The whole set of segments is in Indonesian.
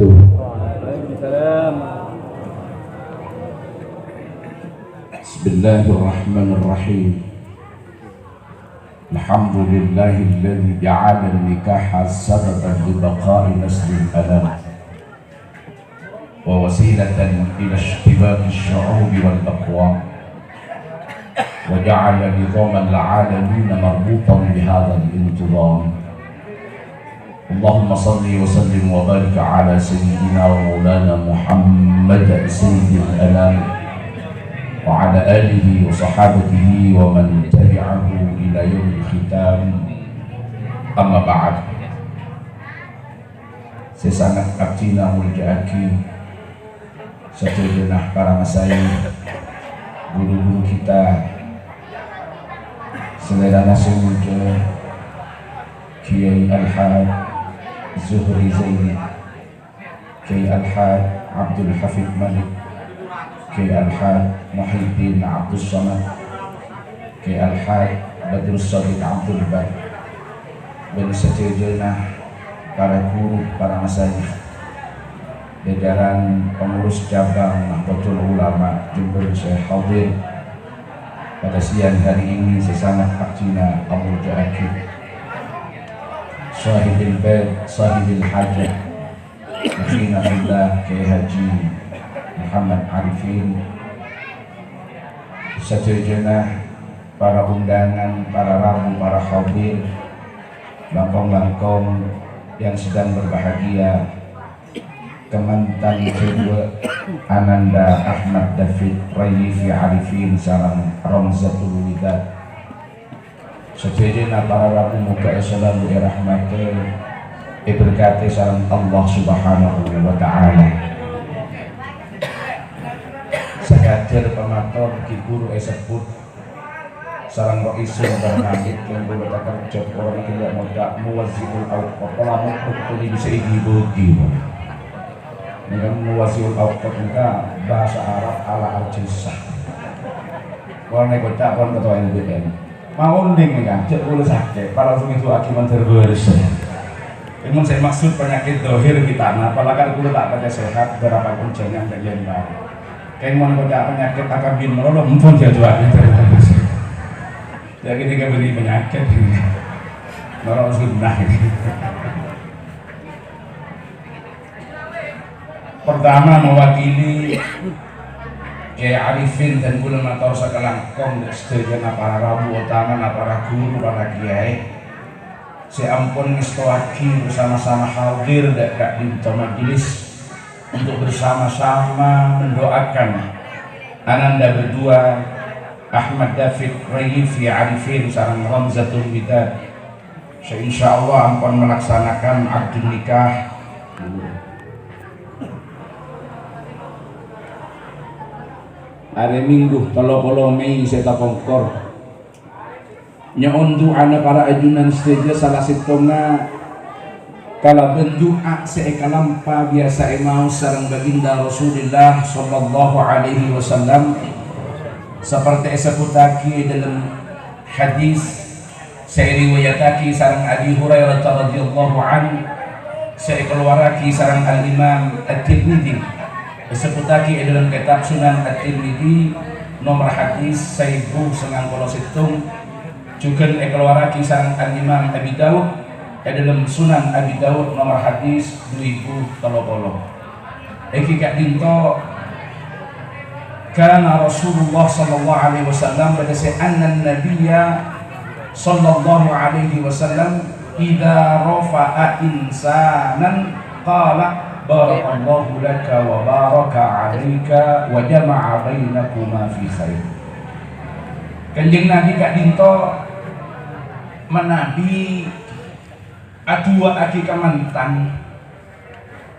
wabarakatuh. Waalaikumsalam. Bismillahirrahmanirrahim. Alhamdulillahilladzi ja'ala an-nikaha sababan li baqa'i naslil alam wa wasilatan ila ishtibaki asy-syu'ubi wal aqwam wa ja'ala nidhaman al-'alamin marbutan bihadha al-intizam. Allahumma salli wa sallim wa barik ala sayyidina wa maulana Muhammad sayyidil anam wa ala alihi wa sahabatihi wa man tabi'ahu ila yaumil khitam. Amma ba'd. Saya sangat abdina mulja'aki setujenah para masayih, guru-guru kita, selera nasyid Kiai Al-Had Zuhri Zaini, Kiai Al-Had Abdul Hafid Malik, Kiai Al-Had Muhyiddin Abdul Samad, Kiai Al-Had Badrus Sadiq Abdul Bar, dan sejenak para guru, para masyayikh, jajaran pengurus cabang Nahdlatul Ulama Jember Syekh hadir pada siang hari ini. Sesama Akcina Amul Ja'aki Sahibil Bait, Sahibil Hajah, Akhina Fillah Kiai Haji Muhammad Arifin, sejenak para undangan, para ramu, para hadir, langkong-langkong yang sedang berbahagia, Kementan kedua Ananda Ahmad David Rayyifi Arifin sareng Ramzatul Widad, sejenak para ramu muka selalu irahmati berkati sareng Allah Subhanahu wa ta'ala. Sakadir pemator ki guru esebut sareng roisun bernadit yang berletakkan ucap orang tidak mudah muwazziul awqat lamun ini bisa dibuki. Dengan muwazziul awqat kita bahasa Arab ala al-jisah. Warna kota kon ketua NBN. Mau unding kan, cek boleh sakit. Para langsung itu akibat terberes. Memang saya maksud penyakit dohir kita. Nah, apalagi kalau tak pada sehat, berapa pun jangan kajian baru. Kayak mau pada penyakit akan bin melolong, mumpun dia jualnya terberes. Jadi kita beri penyakit ini, melolong sunnah ini. Pertama mewakili Kiai Arifin dan ulama tauhid sakalangkong sedaya para rabu utama, para guru, para kiai. Saya ampun ngestoaki bersama-sama hadir dekat di majelis untuk bersama-sama mendoakan ananda berdua Ahmad David Rayyifi Arifin sareng Ramzatul Widad. Saya insyaallah ampun melaksanakan akad nikah hari Minggu 30 Mei saya tapongkor nyaundu ana para ajunan seteja salah sitona kala bendoa seekalampa biasa emau sareng baginda Rasulullah sallallahu alaihi wasallam seperti esaputaki dalam hadis saya riwayataki sareng Abi Hurairah radhiyallahu anhu, saya keluaraki sareng Al-Imam At-Tirmidzi disebutaki dalam kitab Sunan At-Tirmidzi nomor hadis 1907, juga dikeluarkan sareng Imam Abi Dawud dalam Sunan Abi Dawud nomor hadis 2030. Iki kak dinto kana Rasulullah sallallahu alaihi wasallam pada anna nabiyya sallallahu alaihi wasallam idza rafa'a insanan qala barakallahu laka wa baraka 'alaika wa jama'a bainakuma fi khair. Kanjeng Nabi kak dinto manabi adua aki kamantan,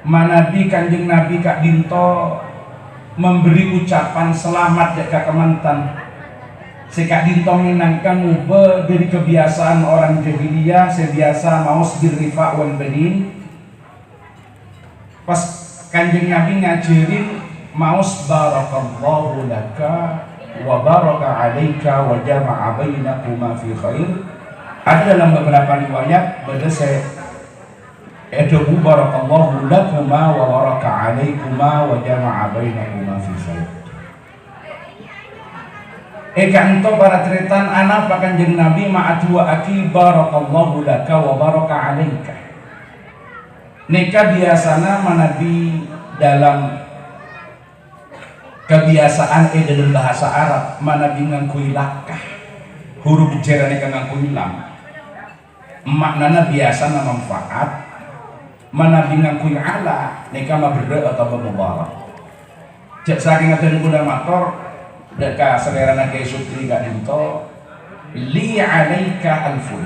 manabi kanjeng Nabi kak dinto memberi ucapan selamat dekat kemantan. Si kak dinto menangkan ubah dari kebiasaan orang jahiliyah, sebiasa maus birrifa wal badin. Pas kanjeng Nabi ngajarin maus barakallahu laka wa baraka 'alaika wa jama'a bainakuma fi khair. Ada dalam beberapa riwayat berdasar Edu barakallahu lakuma wa baraka alaikuma wa jama'a bainakuma fi khair. Ento para tretan anak Kanjeng Nabi ma'atu wa aki barakallahu laka wa baraka alaika. Neka biasana manabi dalam kebiasaan dalam bahasa Arab manabi ngangkui lakah huruf bicara neka ngangkui lam maknana biasa na manfaat manabi ngangkui ala neka mabreda atau mubarak. Cek saking aten guna motor deka selera kay sutri gak ento li alaika alfun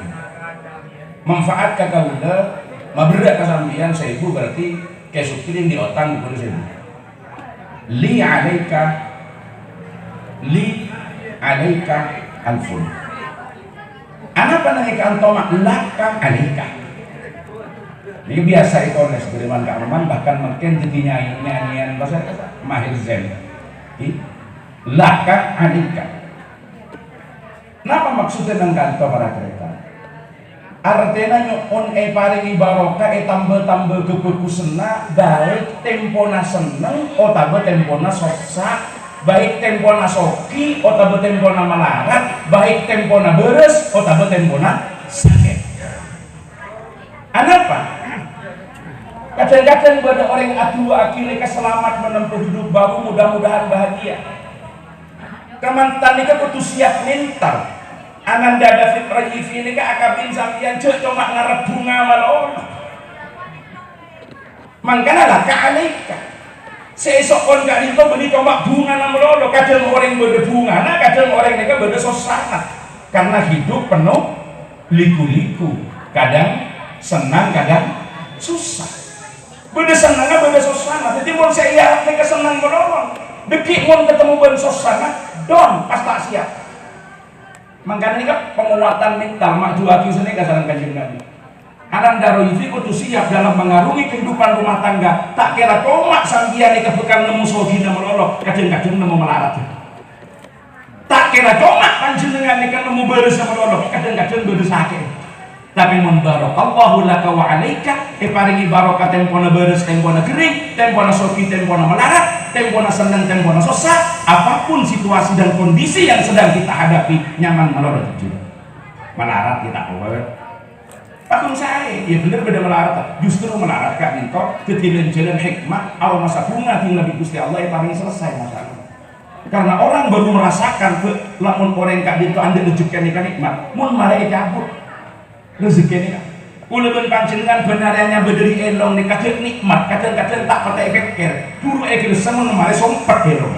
manfaat ka kauda mabreda kasambian 1000 berarti kay sutri di otang kudu 1000 li alaika alfun ana panang antoma laka alaika. Ini biasa itu oleh seberiman keamanan bahkan mungkin jadi nyanyian bahasa mahir zen laka alika. Napa maksudnya nang kanto para kereta artinya nyukun paringi barokah tambah-tambah kebekusena baik tempona seneng otabe tempona sosak baik tempona soki otabe tempona melarat baik tempona beres otabe tempona sakit. Anapa? Kadang-kadang pada orang adu akhirnya keselamat menempuh hidup baru mudah-mudahan bahagia. Kemantan ini kudu siap mental. Ananda David Rajiv ini akabin sampian cek cuma ngarep bunga malon. Mangkana lah kaalika. Seesok on gak itu beli cuma bunga nama lolo. Kadang orang beda bunga, nah kadang orang ini beda sosana. Karena hidup penuh liku-liku. Kadang senang, kadang susah. Beda senangnya beda sosana. Jadi mau saya mereka senang menolong. Dekik mau ketemu beda sosana, don pas tak siap. Makanya ini kan penguatan mental mak dua kisah ini kasaran Kanjeng Nabi. Ananda Roifi kudu siap dalam mengarungi kehidupan rumah tangga. Tak kira tomak sambian ini kebekan nemu sogina melolok, kadang-kadang nemu melarat. Tak kira tomak panjenengan ini kan nemu beres melolok, kadang-kadang beres sakit. Tapi mun barakallahu laka wa alaika paringi barokah tempona beres tempona kering tempona soki tempona melarat tempona senang tempona susah apapun situasi dan kondisi yang sedang kita hadapi nyaman melorot juga melarat kita over pakun saya ya bener beda melarat justru melarat kak minto ketilan-jalan hikmah awal masa bunga tinggal di Gusti Allah paling selesai masalah karena orang baru merasakan ke lamun orang kak minto anda rezeki nikmat mun malah cabut rezeki ini ulun panjenengan benarnya berdiri elong nih kadang nikmat kadang-kadang tak pakai keker buru ekir semua malah sompet elong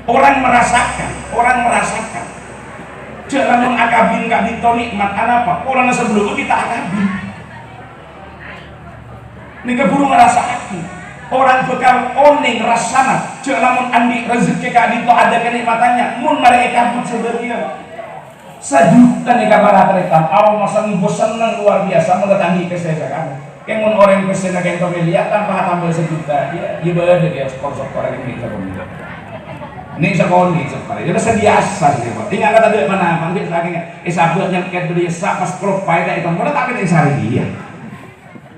orang merasakan jangan mengakabin gak dito nikmat apa orang sebelum kita akabin ini keburu ngerasaan orang bekal oning rasana jangan andi rezeki gak dito ada kenikmatannya mun mereka kabut sebenarnya sejuta nih kabar tretan awal masa ibu seneng luar biasa mendatangi kesehatan yang mun orang kesehatan yang kami lihat tanpa tambah sejuta dia berada di sponsor orang yang kita punya ini sekolah ini seperti itu sediasa sih pak tinggal kata dia mana mungkin saking sabutnya kayak beli sak pas klub payah itu mana tapi yang sehari dia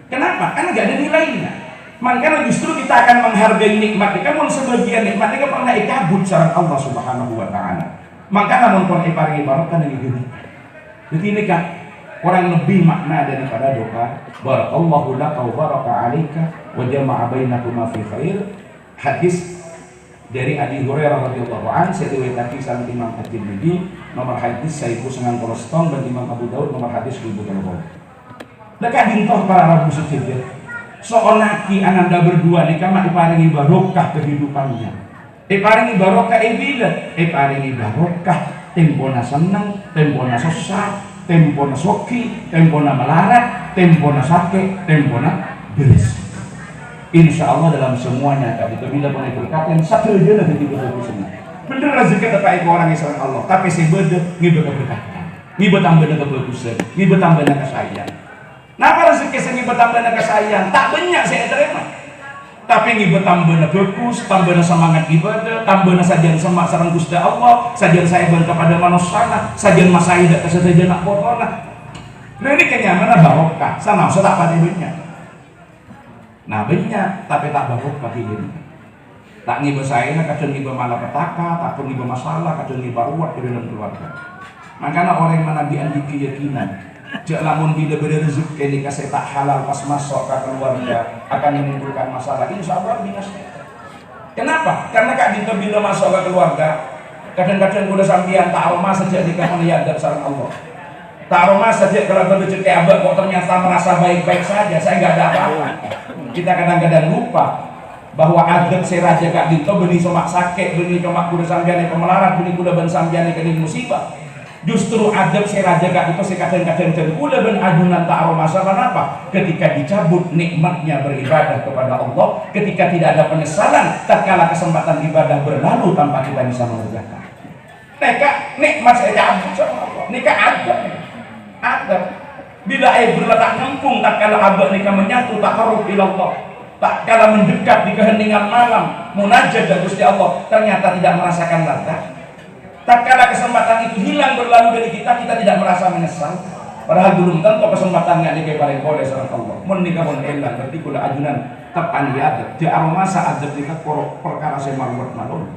kenapa karena gak ada nilainya makanya justru kita akan menghargai nikmat kamu sebagian nikmat itu pernah ikabut sareng Allah Subhanahu wa Ta'ala. Maka namun kon iparingi barokah dari hidup. Jadi ini kan orang lebih makna daripada doa barakallahu laka wa baraka alaika wa jama'a bainakuma fi khair. Hadis dari Abi Hurairah radhiyallahu anhu diriwayatkan sama Imam At-Tirmidzi nomor hadis 1900 dan Imam Abu Daud nomor hadis 1000. Laka dintoh para rabu sujud. Seorang ki ananda berdua nikah mak iparingi barokah kehidupannya. Paringi barokah bila paringi barokah tempona senang tempona susah tempona soki tempona melarat tempona sakit tempona beres insya Allah dalam semuanya tadi itu bila boleh berkata yang satu aja lah ketika berkusenang bener rezeki terkait orang Israel Allah tapi sebeda ngibet berkata ngibet tambah kebagusan ngibet tambah kesayang kenapa rezeki saya ngibet tambah kesayang tak banyak saya terima tapi ngibet tambahna bagus, tambahna semangat ibadah, tambahna sajian semak sareng Gusti Allah, sajian saya kepada manusia, sajian masaidah kesajian nak potona. Nah ini kenyamanan barokah, sana usah tak pada banyak. Nah banyak tapi tak barokah ini. Tak ngiba saya, kadang ngiba malapetaka, tak pun ngiba masalah, kadang ngiba ruwet di dalam keluarga. Makanya orang yang menabian di keyakinan, jak lamun bila berrezeki ini kasih tak halal pas masuk ke keluarga akan menimbulkan masalah. Insya Allah bingung. Kenapa? Karena kak Dito bila masuk ke keluarga, kadang-kadang udah sambian tak aroma sejak nikah meniyadab sarang Allah. Tak aroma sejak kalau berrezeki abad kok ternyata merasa baik-baik saja, saya nggak ada apa-apa. Kita kadang-kadang lupa bahwa adab si raja kak Dito benih somak sakit, benih somak kuda sambian pemelarat, benih kuda ben sambian kini musibah. Justru adab si raja kak Dito si kadang-kadang kuda ben adunan tak aroma kenapa? Ketika dicabut nikmatnya beribadah kepada Allah, ketika tidak ada penyesalan, tatkala kesempatan ibadah berlalu tanpa kita bisa mengerjakan. Nikmat saya cabut sama Allah. Nikah adab. Bila berletak ngempung, tatkala abad nikah menyatu, tak harus ilallah. Tak kala mendekat di keheningan malam munajat dan Gusti Allah ternyata tidak merasakan ladha. Tak kala kesempatan itu hilang berlalu dari kita tidak merasa menyesal. Padahal belum tentu kesempatan yang dikepaling oleh sareng Allah. Mun nikah mun elang berarti kula ajunan tepan adab. Di masa adab nikah perkara saya maluat malun.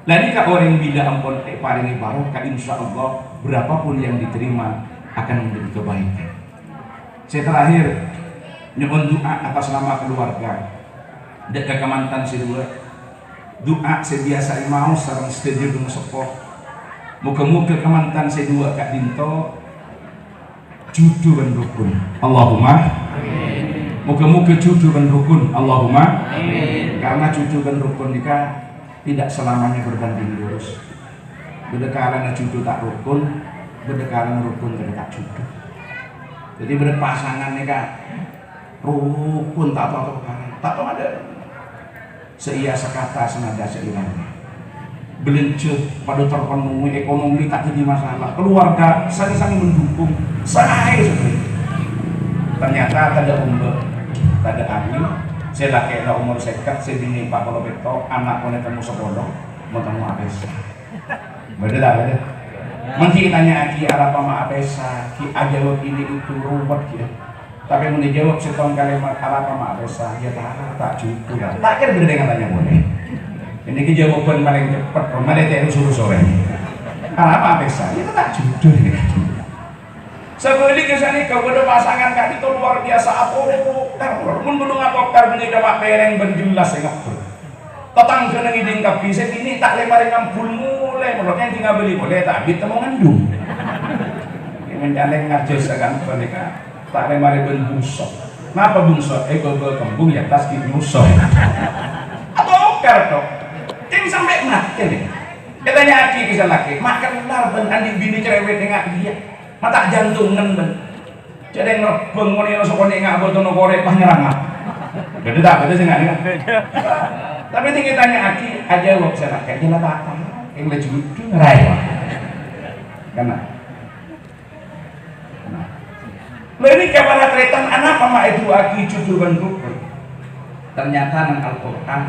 Lah nikah orang bila ampun paringi barokah insyaallah berapapun yang diterima akan menjadi kebaikan. Saya terakhir nyuwun doa atas nama keluarga dek kemantan si dua doa sebiasa mau sareng setuju dengan sepoh muka-muka kemantan si dua kak Dinto judu dan rukun Allahumma amin. Muka-muka judu dan rukun Allahumma amin. Karena judu dan rukun nikah tidak selamanya berbanding lurus. Berdekaran judu tak rukun, berdekaran rukun tidak judu. Jadi berpasangan nikah rukun tak tahu ada seia sekata senada seirama belencuh pada terpenuhi ekonomi tak jadi masalah keluarga saling mendukung saya seperti ternyata tak ada umur tak ada angin saya laki ada umur sekat saya bini Pak Polo Beto anak boleh temu sekolah mau temu apesa beda tak beda mungkin tanya aki arah pama apesa ki ajawab ini itu ruwet ya. Tapi mau dijawab setahun kalimat apa makresa ya tak cukup lah. Tak kan beda dengan tanya boleh. Ini jawaban paling cepat. Mana itu suruh sore. Apa pesa? Ya tak jujur ini. Sebeli kesana kau ada pasangan kaki itu luar biasa apa? Pun belum ngapokar beli dapat pereng berjelas enggak. Tetang kena ngiding kapi ini tak lemari ngampul mulai. Menurut yang tinggal beli boleh tak bit temu ngandung. Menjaleng ngajes akan mereka. Tak lemari ben bungsok. Kenapa bungsok? Bebel kembung ya tas di bungsok. Apa okar toh? Yang sampai mati nih. Katanya aki kisah laki, makan lar ben andi bini cerewet dengan dia. Mata jantungan ben. Jadi ngerebeng ngene ono sapa nek ngabot ono korek pas nyerang. Beda tak beda sing ngene. Tapi tinggi tanya aki aja wong saya laki jelas apa. Yang lebih lucu ngerai. Karena ini kepada tretan anak mama itu aki cucu dan rukun. Ternyata nang Al-Quran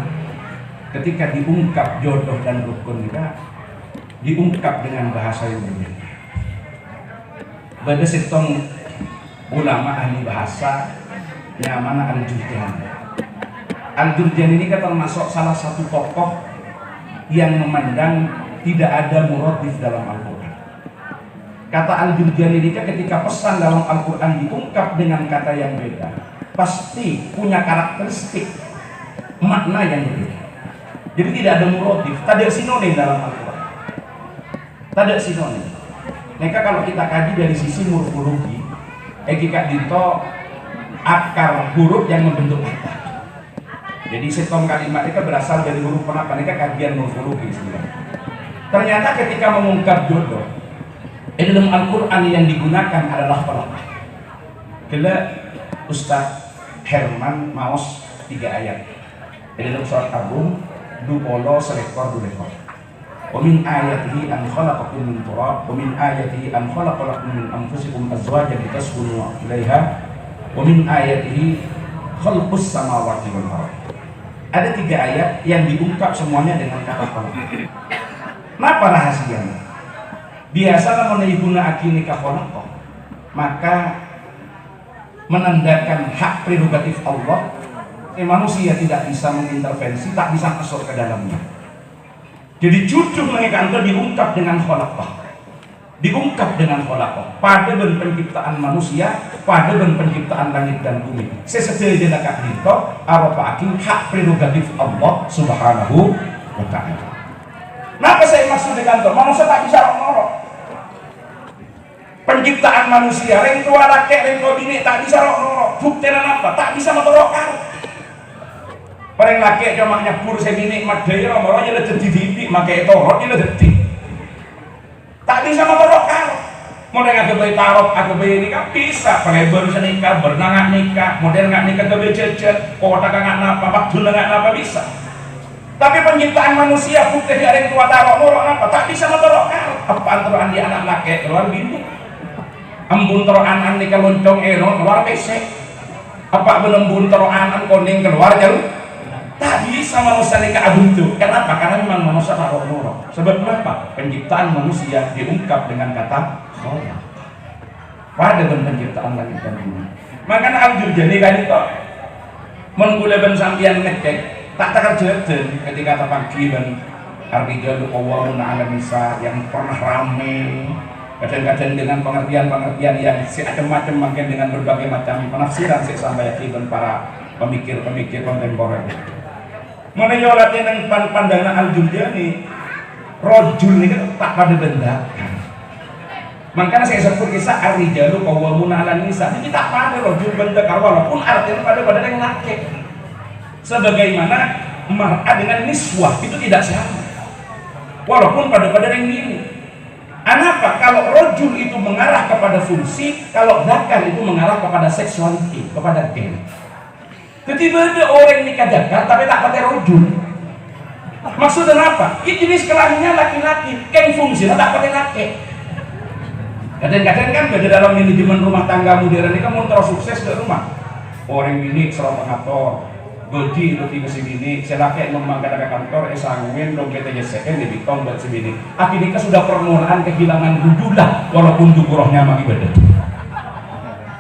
ketika diungkap jodoh dan rukun juga diungkap dengan bahasa yang berbeda. Beda setong ulama ahli bahasa yang mana Al-Jurjani. Al-Jurjani ini kan termasuk salah satu tokoh yang memandang tidak ada muradif dalam Al-Quran. Kata Al-Jurjani ini ketika pesan dalam Al-Quran diungkap dengan kata yang beda pasti punya karakteristik makna yang berbeda. Jadi tidak ada muradif, tak ada sinonim dalam Al-Quran. Tak ada sinonim. Maka kalau kita kaji dari sisi morfologi Kak Dito akar huruf yang membentuk kata. Jadi setong kalimat itu berasal dari huruf penapa, ini kajian morfologi sebenarnya. Ternyata ketika mengungkap jodoh dalam Al-Quran yang digunakan adalah pelapah. Kala Ustaz Herman maos 3 ayat. Dalam surat Ar-Rum 20 selekor 2 lekor. Wa min ayatihi an khalaqakum min turab wa min ayatihi an khalaqalakum min anfusikum azwajan litaskunu ilaiha wa min ayatihi khalqus samawati wal ardh. Ada 3 ayat yang diungkap semuanya dengan kata pelapah. Kenapa rahasianya? Biasa namun ibuna aki nikah kholaqah maka menandakan hak prerogatif Allah. Manusia tidak bisa mengintervensi, tak bisa masuk ke dalamnya. Jadi jujur mereka diungkap dengan khalaqah, diungkap dengan khalaqah pada ben penciptaan manusia, pada ben penciptaan langit dan bumi. Sesedaya kak dito arafaki hak prerogatif Allah Subhanahu wa ta'ala. Kenapa saya maksud dengan itu? Manusia tak bisa norok. Penciptaan manusia, reng tua laki, reng tua bini tak bisa norok. Bukti apa? Tak bisa motorok. Paling laki cuma nyabur sebini madai orang aja udah jadi makai torot dia udah tak bisa motorok mau dengan kebayi tarot aku bayi nikah bisa pakai baru nikah bernangak nikah modern nggak nikah kebayi jejet kota nggak napa waktu nggak napa bisa. Tapi penciptaan manusia bukti dari tua tarot norok apa tak bisa motorok apa antara dia anak laki keluar bini embun teroan nikah loncong keluar pesek apa belum teroan koning keluar jalur. Tak bisa manusia nikah abuntu. Kenapa? Karena memang manusia taruh norok. Sebab apa? Penciptaan manusia diungkap dengan kata khalaq. Pada penciptaan langit dan bumi. Makanya Al-Jurjani kan itu menggula ben sampian ngecek tak terkerja ketika pagi ben ar-rijalu qawwamuna 'ala nisa yang pernah rame kadang-kadang dengan pengertian-pengertian yang macam-macam mungkin dengan berbagai macam penafsiran sampai yakin para pemikir-pemikir kontemporer. Menyolat yang pandangan Al-Jurjani rojul ini kan tak pada bendakan. Makanya saya sebut kisah ar-rijalu qawwamuna 'alan nisa. Jadi tak pada rojul bendakan walaupun artinya pada yang laki. Sebagaimana mar'ah dengan niswah itu tidak sama. Walaupun pada yang ini. Kenapa? Kalau rojul itu mengarah kepada fungsi, kalau zakar itu mengarah kepada seksualiti, kepada gen. Jadi ada orang nikah zakar tapi tak pakai rojul. Maksudnya apa? Ini jenis kelaminnya laki-laki, kan fungsinya tak pakai laki. Kadang-kadang kan beda dalam manajemen rumah tangga modern ini kan mau terus sukses di rumah. Orang ini serap pengatur, gaji lebih ke sini, selaki memangkat ke kantor, sangguin dompet aja seken lebih tong buat sini. Akhirnya sudah permulaan kehilangan rujulah walaupun tubuhnya maki beda.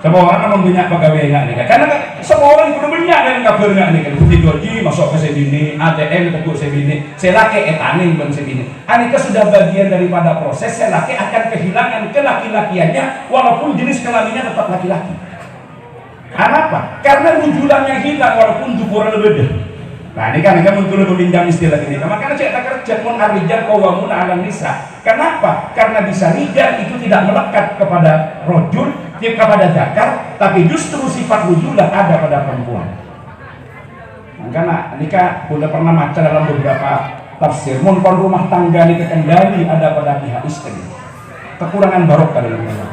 Semua orang mempunyai pegawai nggak nih, karena semua orang kudu banyak yang kabar nggak nih, kan gaji masuk ke sini, ATM teguh sini, selaki etaning bang sini. Anika sudah bagian daripada proses selaki akan kehilangan kelaki-lakiannya, walaupun jenis kelaminnya tetap laki-laki. Kenapa? Karena rujulannya hilang walaupun tubuhnya lebih. Nah ini kan muncul meminjam istilah ini. Makanya saya kerja pun ar-rijal qawwamuna 'alan nisa. Kenapa? Karena bisa rijal itu tidak melekat kepada rojul, kepada zakar, tapi justru sifat rujulah ada pada perempuan. Karena nikah sudah pernah baca dalam beberapa tafsir. Mumpun rumah tangga nikah kendali ada pada pihak istri. Kekurangan barokah dalam rumah.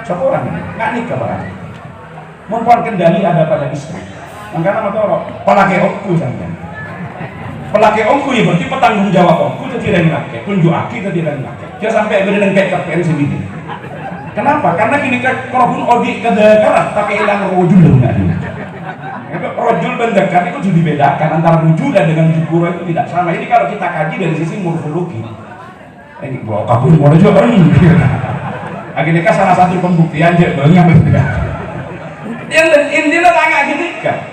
Seorang nggak nikah barang. Mumpun kendali ada pada istri. Makanya motor pelake omku sampean. Pelake omku ya berarti petanggung jawab omku jadi reng laki, tunjuk aki jadi reng laki. Dia sampai bener kayak KPN sendiri. Kenapa? Karena kini korban odi kedekaran tapi hilang rojul enggak. Rojul bendakan itu sudah dibedakan antara rujul dengan jukura itu tidak sama. Ini kalau kita kaji dari sisi morfologi. Ini bawa kabur mau juga kan. Akhirnya kan salah satu pembuktian aja banget. Yang intinya tanya gini kan.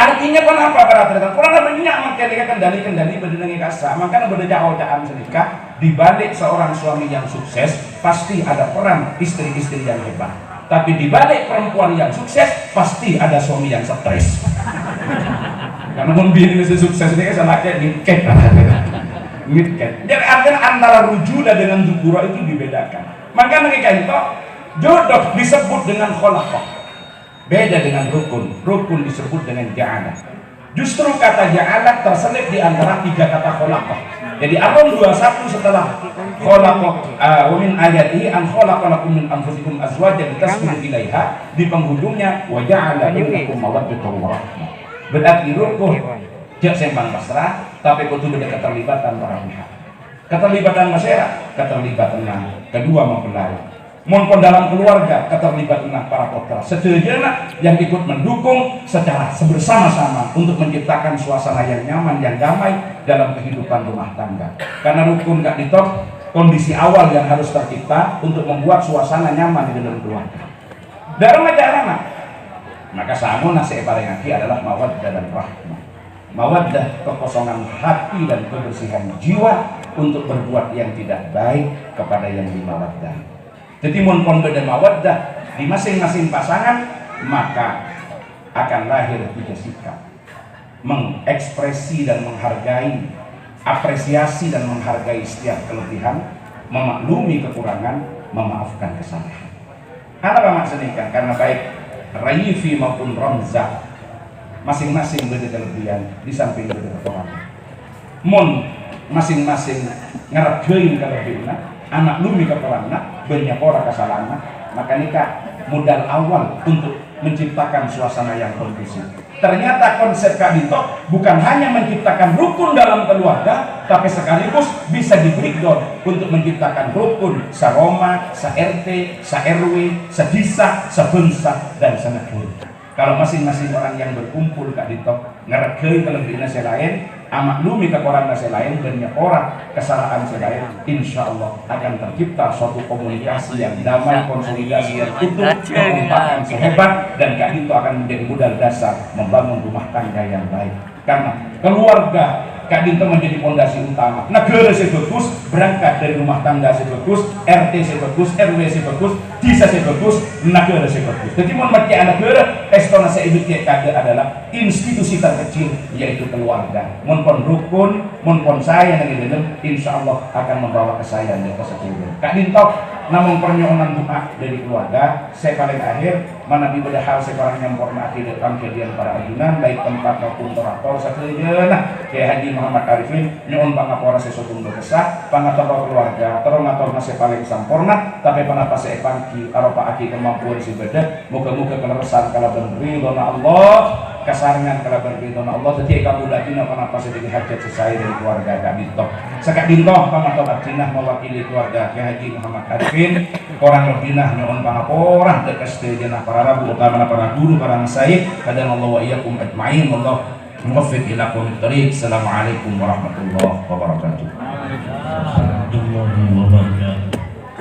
Artinya kenapa peraturan? Karena banyak makanya kendali berdengi kasar. Makanya berdajah sedikah di balik seorang suami yang sukses pasti ada peran istri-istri yang hebat. Tapi di balik perempuan yang sukses pasti ada suami yang stres. Karena membini mesti sukses ini kan salahnya niket. Jadi artinya antara rujula dengan dukura itu dibedakan. Maka mereka itu jodoh disebut dengan khalaqah. Beda dengan rukun. Rukun disebut dengan ja'alah. Justru kata ja'alah terselip di antara tiga kata khalaqah. Jadi Ar-Rum 21 setelah khalaqah wa min ayatihi an khalaqa lakum min anfusikum azwajan litaskunu ilaiha, di penghujungnya wa ja'ala bainakum mawaddatan wa rahmah. Berarti rukun jak sembang pasrah tapi kudu ada keterlibatan para pihak. Keterlibatan masyarakat, keterlibatan kedua mempelai. Maupun dalam keluarga keterlibatan para putra seterusnya yang ikut mendukung secara bersama-sama untuk menciptakan suasana yang nyaman, yang damai dalam kehidupan rumah tangga. Karena rukun gak ditok kondisi awal yang harus tercipta untuk membuat suasana nyaman di dalam keluarga. Dalam ajaran maka samun nasi paling adalah mawaddah dan rahmah. Mawaddah, kekosongan hati dan kebersihan jiwa untuk berbuat yang tidak baik kepada yang dimawaddah. Jadi mun pon beda mawaddah di masing-masing pasangan, maka akan lahir 3 sikap: mengekspresi dan menghargai, apresiasi dan menghargai setiap kelebihan, memaklumi kekurangan, memaafkan kesalahan. Apa maksudnya? Karena baik Raifi maupun Ramzah masing-masing beda kelebihan di samping beda kekurangan. Mun masing-masing ngaragain kelebihan, anak lumi kekurangan, banyak orang kesalahan, maka nikah modal awal untuk menciptakan suasana yang kondusif. Ternyata konsep Kadito bukan hanya menciptakan rukun dalam keluarga, tapi sekaligus bisa di-breakdown untuk menciptakan rukun sa-Roma, sa-RT, sa-RW, sa-desa, sa-bangsa, dan sa-negeri. Kalau masing-masing orang yang berkumpul Kadito ngeregei kelebihan saya lain, amaklumi kekurangan saya lain, banyak orang kesalahan saya lain, insya Allah akan tercipta suatu komunikasi yang damai, konsolidasi yang utuh, kekompakan sehebat, dan Kadito akan menjadi modal dasar membangun rumah tangga yang baik. Karena keluarga Kadito menjadi fondasi utama. Negara saya bagus, berangkat dari rumah tangga saya bagus, RT saya bagus, RW saya bagus, desa saya bagus, negara saya bagus. Jadi mau pakai negara, estona saya ibit adalah institusi terkecil, yaitu keluarga. Monpon rukun, monpon saya yang di dalam, insya Allah akan membawa kesayaan dan kesatuan. Kadito, namun permohonan doa dari keluarga. Saya paling akhir mana di hal sekarang yang hormati depan kejadian para ajunan, baik tempat maupun torator sakejeuna kayak Haji Muhammad Arifin nyuwun pangapura sesukung besar pangatur keluarga terus ngatur nasi paling sampurna tapi panapa saya pangki karo Pak Aki kemampuan si beda muka-muka penerusan kala ridhona Allah kasarangan kala ridhona Allah jadi kamu datina panapa saya jadi hajat selesai dari keluarga Kadito sekak dintoh pamato batinah mewakili keluarga Kiai Haji Muhammad Arifin orang lebihna nyuwun pangapura dekas jenah para rabu utama para guru para masyayikh kadang Allah wa iyyakum ajmain Allah muwaffiq ila aqwamit thariq. Assalamualaikum warahmatullahi wabarakatuh.